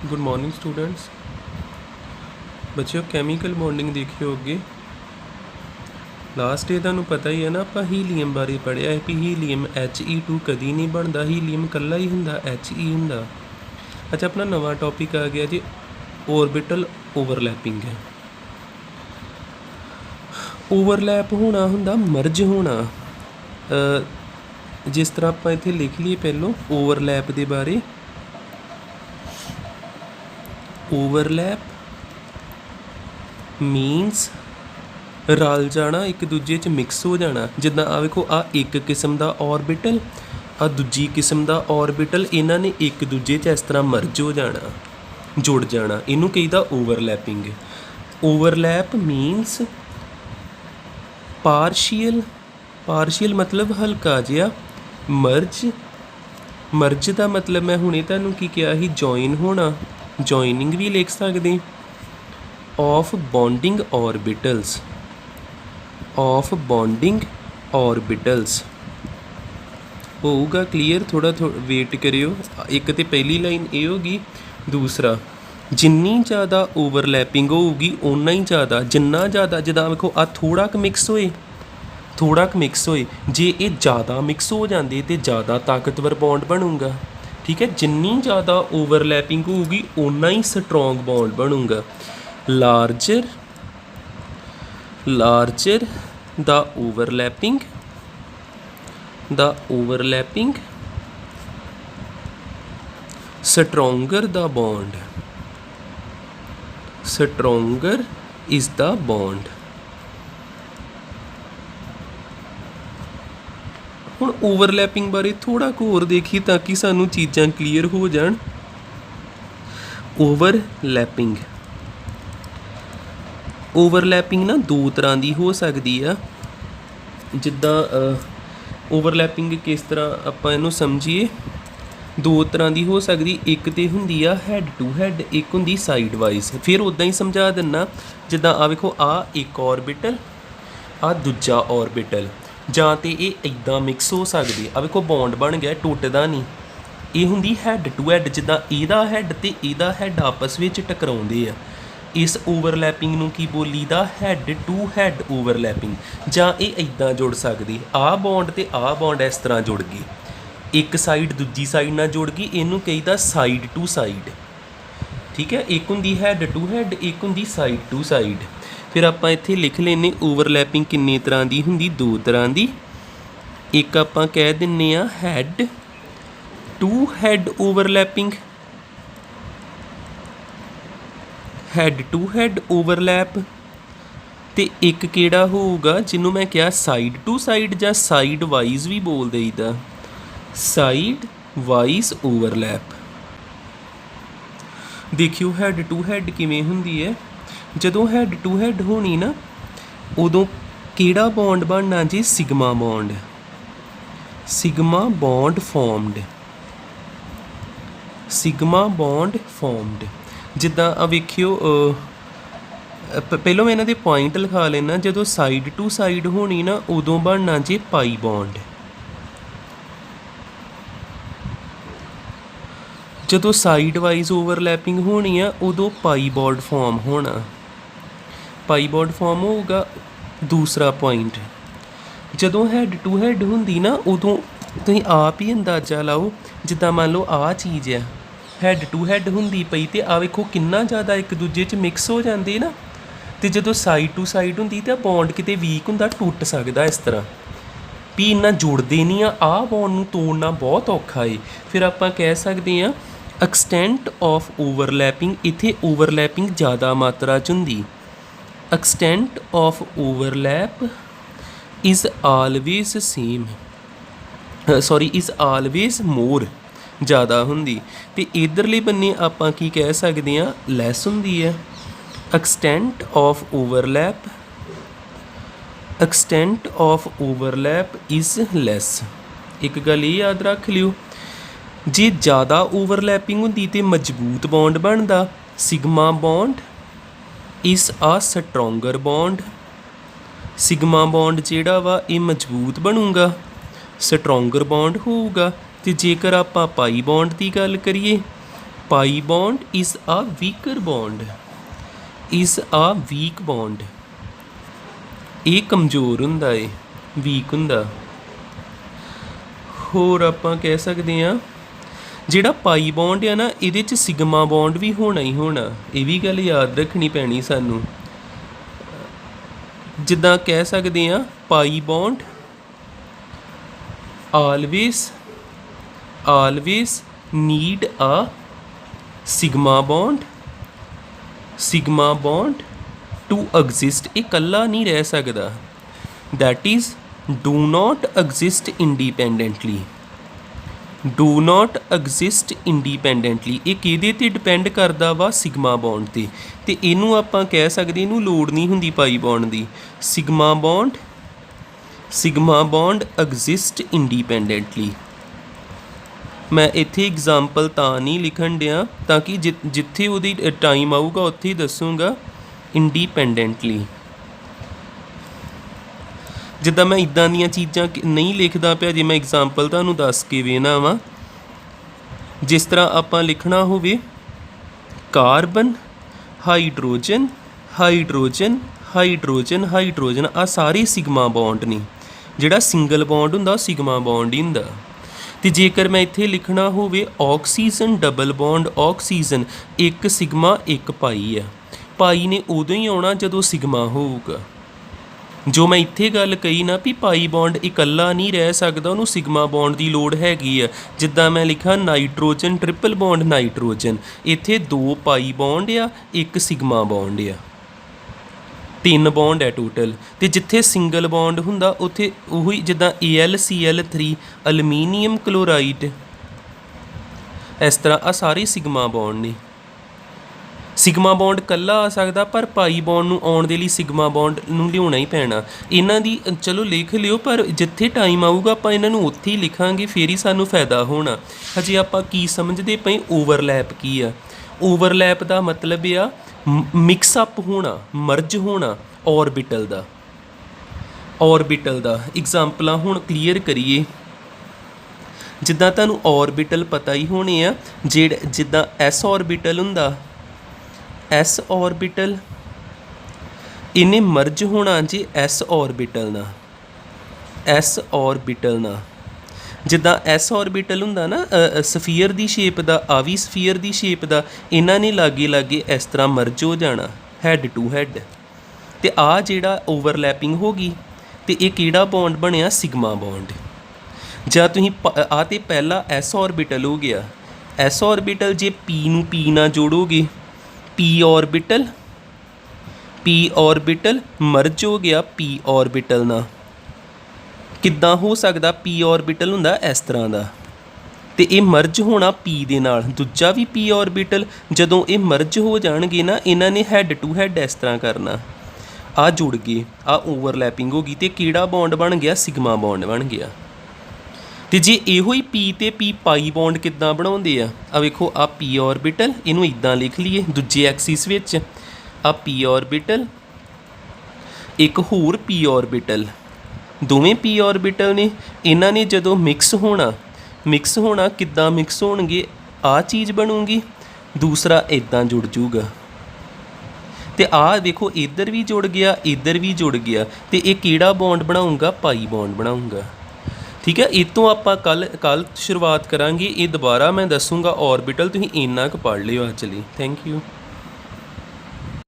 Good morning students. बच्चों chemical bonding देखियो अगे। लास्ट डे तुहानूं पता ही है ना, आपां हीलीयम बारे पढ़िया है भी हीलीयम He2 कदी नहीं बनता, हीलीयम कल्ला ही हुंदा, He हुंदा। अच्छा, अपना नवा टॉपिक आ गया जी ऑर्बिटल ओवरलैपिंग है। ओवरलैप होना हुंदा मर्ज होना। जिस तरह आपां इत्थे लिख लिए पहलों ओवरलैप दे बारे। ओवरलैप मीनस रल जाना, एक दूजे च मिक्स हो जाना। जिद्दां आ वेखो, आ एक किस्म का ऑर्बिटल, आ दूजी किस्म का ऑर्बिटल, इन्हां ने एक दूजे च इस तरह मर्ज हो जाना, जुड़ जाना। इनू कहीदा overlapping. Overlap means partial, partial मतलब हल्का जिहा, मर्ज, मर्ज का मतलब मैं हुणे तुहानूं की कहा ही जॉइन होना, जॉइनिंग भी लिख सकदे। Of bonding orbitals, of bonding orbitals होगा क्लीयर। थोड़ा वेट करियो। एक तो पहली लाइन ये होगी, दूसरा जिन्नी ज़्यादा ओवरलैपिंग होगी उन्ना ही ज़्यादा, जिन्ना ज़्यादा जिदा देखो आ थोड़ा क मिक्स होए, थोड़ा क मिक्स होए, जे ये ज़्यादा मिक्स हो जाते तो ज़्यादा ताकतवर बॉन्ड बनूगा। ठीक है, जिन्नी ज़्यादा ओवरलैपिंग होगी उन्ना ही स्ट्रोंग बॉन्ड बनूगा। Larger, larger the overlapping, the overlapping stronger the bond, stronger is the bond. हुण ओवरलैपिंग बारे थोड़ा को होर देखिए ताकि सानू चीज़ां क्लीयर हो जाण। ओवरलैपिंग, ओवरलैपिंग ना दो तरह की हो सकती है। जिद्दां ओवरलैपिंग किस तरह आपां इहनूं समझिए, दो तरह की हो सकती। एक तो हुंदी आ हैड टू हैड, एक हुंदी साइड वाइज। फिर उदां ही समझा दिना, जिद्दां आ वेखो आ एक ऑर्बिटल, आ दूजा ऑर्बिटल, जां ते ये इदां मिक्स हो सकते। आ वेखो बॉन्ड बन गया, टुटदा नहीं। ये हुंदी हैड टू हैड, जिद्दां इहदा हैड ते इहदा हैड आपस में टकराउंदे आ। इस ओवरलैपिंग नूं की बोलीदा हैड टू हैड ओवरलैपिंग। जां ये इदां जुड़ सकदी, आ बॉन्ड ते आ बॉन्ड इस तरह जुड़ गए, एक साइड दूजी साइड नाल जुड़ गई, इनू कहीदा साइड टू साइड। ठीक है, एक हुंदी हैड टू हैड, एक हुंदी साइड टू साइड। फिर आपां इत्थे लिख लेने ओवरलैपिंग किन्ने तरह की हुंदी, दो तरह की। एक आपां कह दिन्ने आ head to head overlapping, head to head overlap. ते एक किहड़ा होऊगा जिन्हों मैं कहा साइड टू साइड जां साइड वाइज भी बोल देईदा, साइड वाइज ओवरलैप। देखियो हैड टू हैड किवें हुंदी है। जदों हैड टू हैड होनी ना, उदों किहड़ा बॉन्ड बनना जी, sigma bond, sigma bond formed, sigma bond formed. जिद्दां आ वेखियो, पहलों मैं इन्हां दे पॉइंट लिखा लेना। जदों साइड टू साइड होनी ना, उदों बनना जी पाई बॉन्ड। जदों साइड वाइज ओवरलैपिंग होनी है, उदों पाई बॉन्ड फॉर्म होना, पाई बॉन्ड फॉर्म होगा। दूसरा पॉइंट, जदों हैड टू हैड हुंदी ना, उदों तुसीं आप ही अंदाजा लाओ। जिद्दां मान लो आ चीज़ है, हैड टू हैड हुंदी पई ते आ वेखो किन्ना ज़्यादा एक दूजे च मिक्स हो जाते ना। तो जदों साइड टू साइड हुंदी तो बॉन्ड किते वीक हुंदा, टुट सकदा इस तरह भी, इन्ना जुड़ते नहीं आ बॉन्ड नूं तोड़ना बहुत औखा है। फिर आपां कह सकते हैं एक्सटेंट ऑफ ओवरलैपिंग, इत्थे ओवरलैपिंग ज़्यादा मात्रा च हुंदी। Extent of overlap is always same, sorry is always more, ज़्यादा हुंदी। ते इधरले बन्ने आपां की कह सकते हैं लैस हुंदी है। Extent of overlap, extent of overlap is less. एक गल ये याद रख लियो, जे ज़्यादा ओवरलैपिंग हुंदी ते मजबूत बॉन्ड बनदा, sigma bond is a stronger bond. Sigma bond जिहड़ा वा ये मजबूत बनूगा, स्ट्रोंगर बॉन्ड होऊगा। ते जेकर आपां पाई बॉन्ड की गल करिए, pi bond is a weaker bond, is a weak bond. ਇਹ ਕਮਜ਼ੋਰ ਹੁੰਦਾ ਏ, ਵੀਕ ਹੁੰਦਾ। ਹੋਰ ਆਪਾਂ ਕਹਿ ਸਕਦੇ ਹਾਂ ਜਿਹੜਾ ਪਾਈ ਬੌਂਡ ਆ ਨਾ ਇਹਦੇ 'ਚ ਸਿਗਮਾ ਬੌਂਡ ਵੀ ਹੋਣਾ ਹੀ ਹੋਣਾ, ਇਹ ਵੀ ਗੱਲ ਯਾਦ ਰੱਖਣੀ ਪੈਣੀ ਸਾਨੂੰ। ਜਿੱਦਾਂ ਕਹਿ ਸਕਦੇ ਹਾਂ ਪਾਈ bond always need a sigma bond to exist। ਇਹ ਇਕੱਲਾ ਨਹੀਂ ਰਹਿ ਸਕਦਾ। that is do not exist independently, do not exist independently। ਇਹ ਕਿਹਦੇ 'ਤੇ ਡਿਪੈਂਡ ਕਰਦਾ ਵਾ? ਸਿਗਮਾ ਬੌਂਡ 'ਤੇ। ਅਤੇ ਇਹਨੂੰ ਆਪਾਂ ਕਹਿ ਸਕਦੇ, ਇਹਨੂੰ ਲੋੜ ਨਹੀਂ ਹੁੰਦੀ ਪਾਈ ਬੌਂਡ ਦੀ। Sigma bond exist independently. ਮੈਂ ਇੱਥੇ ਐਗਜ਼ਾਮਪਲ ਤਾਂ ਨਹੀਂ ਲਿਖਣ ਡਿਆ ਤਾਂ ਕਿ ਜਿੱਥੇ ਉਹਦੀ ਟਾਈਮ ਆਊਗਾ ਉੱਥੇ ਹੀ ਦੱਸੂਗਾ ਇੰਡੀਪੈਂਡੈਂਟਲੀ। ਜਿੱਦਾਂ ਮੈਂ ਇੱਦਾਂ ਦੀਆਂ ਚੀਜ਼ਾਂ ਨਹੀਂ ਲਿਖਦਾ ਪਿਆ, ਜੇ ਮੈਂ ਐਗਜ਼ਾਮਪਲ ਤੁਹਾਨੂੰ ਦੱਸ ਕੇ ਵੇਖਣਾ ਵਾ। ਜਿਸ ਤਰ੍ਹਾਂ ਆਪਾਂ ਲਿਖਣਾ ਹੋਵੇ carbon hydrogen hydrogen hydrogen hydrogen, ਆਹ ਸਾਰੇ ਸਿਗਮਾ ਬੌਂਡ ਨੇ। ਜਿਹੜਾ ਸਿੰਗਲ ਬੌਂਡ ਹੁੰਦਾ ਉਹ ਸਿਗਮਾ ਬੌਂਡ ਹੀ ਹੁੰਦਾ। ਅਤੇ ਜੇਕਰ ਮੈਂ ਇੱਥੇ ਲਿਖਣਾ ਹੋਵੇ ਆਕਸੀਜਨ ਡਬਲ ਬੌਂਡ ਆਕਸੀਜਨ, ਇੱਕ ਸਿਗਮਾ ਇੱਕ ਪਾਈ ਆ। ਪਾਈ ਨੇ ਉਦੋਂ ਹੀ ਆਉਣਾ ਜਦੋਂ ਸਿਗਮਾ ਹੋਊਗਾ। ਜੋ ਮੈਂ ਇੱਥੇ ਗੱਲ ਕਹੀ ਨਾ ਵੀ ਪਾਈ ਬੌਂਡ ਇਕੱਲਾ ਨਹੀਂ ਰਹਿ ਸਕਦਾ, ਉਹਨੂੰ ਸਿਗਮਾ ਬੌਂਡ ਦੀ ਲੋੜ ਹੈਗੀ ਆ। ਜਿੱਦਾਂ ਮੈਂ ਲਿਖਾਂ ਨਾਈਟ੍ਰੋਜਨ ਟ੍ਰਿਪਲ ਬੌਂਡ ਨਾਈਟ੍ਰੋਜਨ, ਇੱਥੇ 2 ਪਾਈ ਬੌਂਡ ਆ, ਇੱਕ ਸਿਗਮਾ ਬੌਂਡ ਆ, 3 ਬੌਂਡ ਹੈ ਟੋਟਲ। ਅਤੇ ਜਿੱਥੇ ਸਿੰਗਲ ਬੌਂਡ ਹੁੰਦਾ ਉੱਥੇ ਉਹੀ ਜਿੱਦਾਂ AlCl3 ਅਲਮੀਨੀਅਮ ਕਲੋਰਾਈਡ, ਇਸ ਤਰ੍ਹਾਂ ਆਹ ਸਾਰੇ ਸਿਗਮਾ ਬੌਂਡ ਨੇ। ਸਿਗਮਾ ਬੌਂਡ ਇਕੱਲਾ ਆ ਸਕਦਾ, ਪਰ ਪਾਈ ਬੌਂਡ ਨੂੰ ਆਉਣ ਦੇ ਲਈ ਸਿਗਮਾ ਬੌਂਡ ਨੂੰ ਲਿਆਉਣਾ ਹੀ ਪੈਣਾ। ਇਹਨਾਂ ਦੀ ਚਲੋ ਲਿਖ ਲਿਓ, ਪਰ ਜਿੱਥੇ ਟਾਈਮ ਆਊਗਾ ਆਪਾਂ ਇਹਨਾਂ ਨੂੰ ਉੱਥੇ ਹੀ ਲਿਖਾਂਗੇ, ਫਿਰ ਹੀ ਸਾਨੂੰ ਫਾਇਦਾ ਹੋਣਾ। ਹਜੇ ਆਪਾਂ ਕੀ ਸਮਝਦੇ ਪਏ? ਓਵਰਲੈਪ ਕੀ ਆ? ਓਵਰਲੈਪ ਦਾ ਮਤਲਬ ਆ ਮਿਕਸ ਅਪ ਹੋਣਾ, ਮਰਜ ਹੋਣਾ ਔਰਬਿਟਲ ਦਾ। ਐਗਜ਼ਾਮਪਲਾਂ ਹੁਣ ਕਲੀਅਰ ਕਰੀਏ। ਜਿੱਦਾਂ ਤੁਹਾਨੂੰ ਔਰਬਿਟਲ ਪਤਾ ਹੀ ਹੋਣੇ ਆ, ਜਿੱਦਾਂ S ਔਰਬਿਟਲ ਹੁੰਦਾ, S ਔਰਬਿਟਲ ਇਹਨੇ ਮਰਜ ਹੋਣਾ ਜੀ S ਔਰਬਿਟਲ ਨਾਲ। ਜਿੱਦਾਂ S ਔਰਬਿਟਲ ਹੁੰਦਾ ਨਾ ਸਫੀਅਰ ਦੀ ਸ਼ੇਪ ਦਾ, ਆ ਵੀ ਸਫੀਅਰ ਦੀ ਸ਼ੇਪ ਦਾ, ਇਹਨਾਂ ਨੇ ਲਾਗੇ ਇਸ ਤਰ੍ਹਾਂ ਮਰਜ ਹੋ ਜਾਣਾ ਹੈਡ ਟੂ ਹੈਡ। ਅਤੇ ਆਹ ਜਿਹੜਾ ਓਵਰਲੈਪਿੰਗ ਹੋ ਗਈ, ਅਤੇ ਇਹ ਕਿਹੜਾ ਬੌਂਡ ਬਣਿਆ? Sigma bond. ਜਾਂ ਤੁਸੀਂ ਆਹ ਤਾਂ ਪਹਿਲਾ S ਔਰਬਿਟਲ ਹੋ ਗਿਆ। S ਔਰਬਿਟਲ ਜੇ P ਨੂੰ P ਨਾਲ ਜੋੜੋਗੇ, P ਔਰਬਿਟਲ ਮਰਜ ਹੋ ਗਿਆ P ਔਰਬਿਟਲ ਨਾਲ। ਕਿੱਦਾਂ ਹੋ ਸਕਦਾ? P ਔਰਬਿਟਲ ਹੁੰਦਾ ਇਸ ਤਰ੍ਹਾਂ ਦਾ, ਅਤੇ ਇਹ ਮਰਜ ਹੋਣਾ P ਦੇ ਨਾਲ, ਦੂਜਾ ਵੀ P ਔਰਬਿਟਲ। ਜਦੋਂ ਇਹ ਮਰਜ ਹੋ ਜਾਣਗੇ ਨਾ, ਇਹਨਾਂ ਨੇ ਹੈਡ ਟੂ ਹੈਡ ਇਸ ਤਰ੍ਹਾਂ ਕਰਨਾ, ਆਹ ਜੁੜ ਗਏ, ਆਹ ਓਵਰਲੈਪਿੰਗ ਹੋ ਗਈ, ਅਤੇ ਕਿਹੜਾ ਬੌਂਡ ਬਣ ਗਿਆ? ਸਿਗਮਾ ਬੌਂਡ ਬਣ ਗਿਆ। ਅਤੇ ਜੇ ਇਹੋ ਹੀ P ਅਤੇ P ਪਾਈ ਬੌਂਡ ਕਿੱਦਾਂ ਬਣਾਉਂਦੇ ਆ? ਆ ਵੇਖੋ, ਆਹ P ਔਰਬਿਟਲ, ਇਹਨੂੰ ਇੱਦਾਂ ਲਿਖ ਲਈਏ ਦੂਜੇ ਐਕਸਿਸ ਵਿੱਚ, ਆਹ P ਔਰਬਿਟਲ, ਇੱਕ ਹੋਰ P ਔਰਬਿਟਲ, ਦੋਵੇਂ P ਔਰਬਿਟਲ ਨੇ। ਇਹਨਾਂ ਨੇ ਜਦੋਂ ਮਿਕਸ ਹੋਣਾ ਕਿੱਦਾਂ ਮਿਕਸ ਹੋਣਗੇ? ਆਹ ਚੀਜ਼ ਬਣੂਗੀ, ਦੂਸਰਾ ਇੱਦਾਂ ਜੁੜ ਜੂਗਾ, ਅਤੇ ਆਹ ਦੇਖੋ ਇੱਧਰ ਵੀ ਜੁੜ ਗਿਆ, ਇੱਧਰ ਵੀ ਜੁੜ ਗਿਆ, ਅਤੇ ਇਹ ਕਿਹੜਾ ਬੌਂਡ ਬਣਾਊਗਾ? ਪਾਈ ਬੌਂਡ ਬਣਾਊਗਾ। ਠੀਕ ਹੈ, ਇਹ ਤੋਂ ਆਪਾਂ ਕੱਲ੍ਹ ਸ਼ੁਰੂਆਤ ਕਰਾਂਗੇ। ਇਹ ਦੁਬਾਰਾ ਮੈਂ ਦੱਸੂਗਾ ਔਰਬਿਟਲ, ਤੁਸੀਂ ਇੰਨਾ ਕੁ ਪੜ੍ਹ ਲਿਓ ਅੱਜ ਲਈ। Thank you.